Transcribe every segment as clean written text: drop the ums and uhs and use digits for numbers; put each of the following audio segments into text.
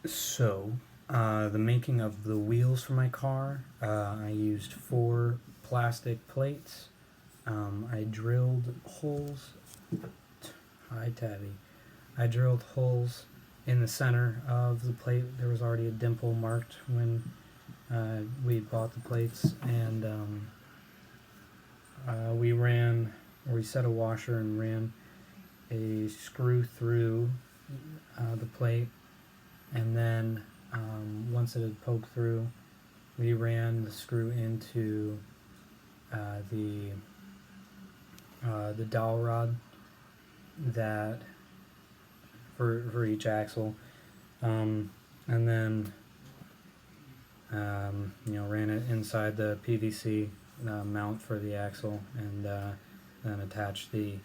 So, the making of the wheels for my car, I used 4 plastic plates. I drilled holes. Hi, Tabby. I drilled holes in the center of the plate. There was already a dimple marked when we bought the plates, and we set a washer and ran a screw through the plate, and then once it had poked through, we ran the screw into the dowel rod that for each axle, and then ran it inside the PVC mount for the axle, and then attached the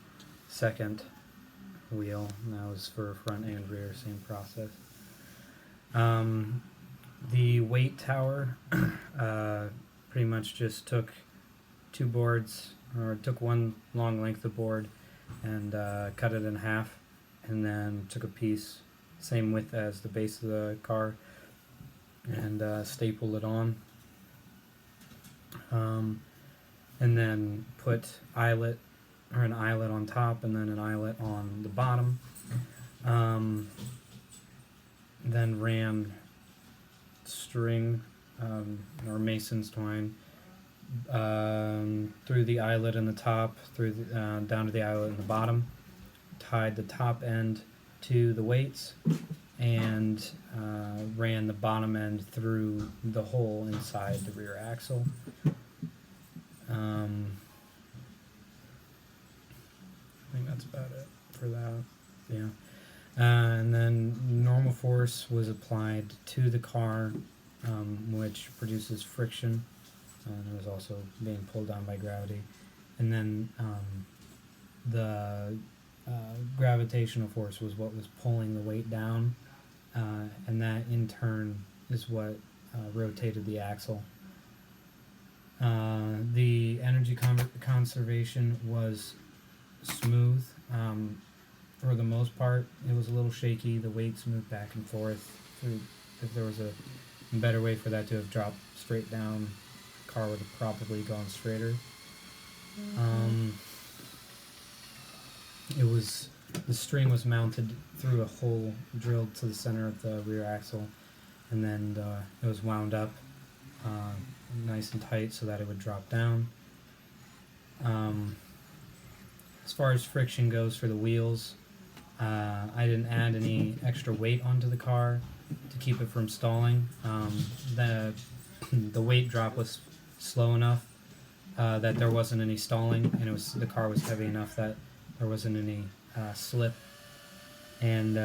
second wheel. And that was for front and rear, same process. The weight tower pretty much just took 2 boards, or took one long length of board and cut it in half, and then took a piece same width as the base of the car and stapled it on, and then put an eyelet on top and then an eyelet on the bottom. Then ran string or mason's twine through the eyelet in the top, down to the eyelet in the bottom, tied the top end to the weights, and ran the bottom end through the hole inside the rear axle. I think that's about it for that. Yeah. And then normal force was applied to the car, which produces friction, and it was also being pulled down by gravity. And then the gravitational force was what was pulling the weight down, and that in turn is what rotated the axle. The energy conservation was smooth. For the most part, it was a little shaky. The weights moved back and forth. If there was a better way for that to have dropped straight down, the car would have probably gone straighter. The string was mounted through a hole drilled to the center of the rear axle, and then it was wound up nice and tight so that it would drop down. As far as friction goes for the wheels, I didn't add any extra weight onto the car to keep it from stalling. The weight drop was slow enough that there wasn't any stalling, and the car was heavy enough that there wasn't any slip. And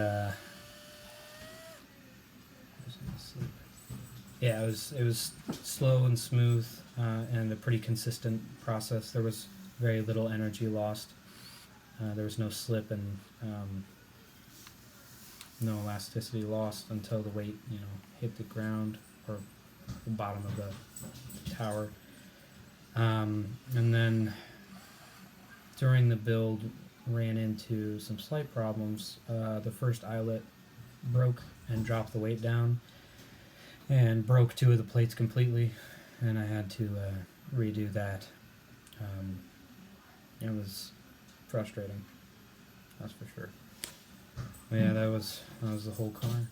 yeah, it was slow and smooth, and a pretty consistent process. There was very little energy lost. There was no slip and no elasticity lost until the weight, hit the ground or the bottom of the tower. And then during the build, ran into some slight problems. The first eyelet broke and dropped the weight down, and broke 2 of the plates completely, and I had to redo that. It was frustrating, that's for sure. But yeah, that was the whole car.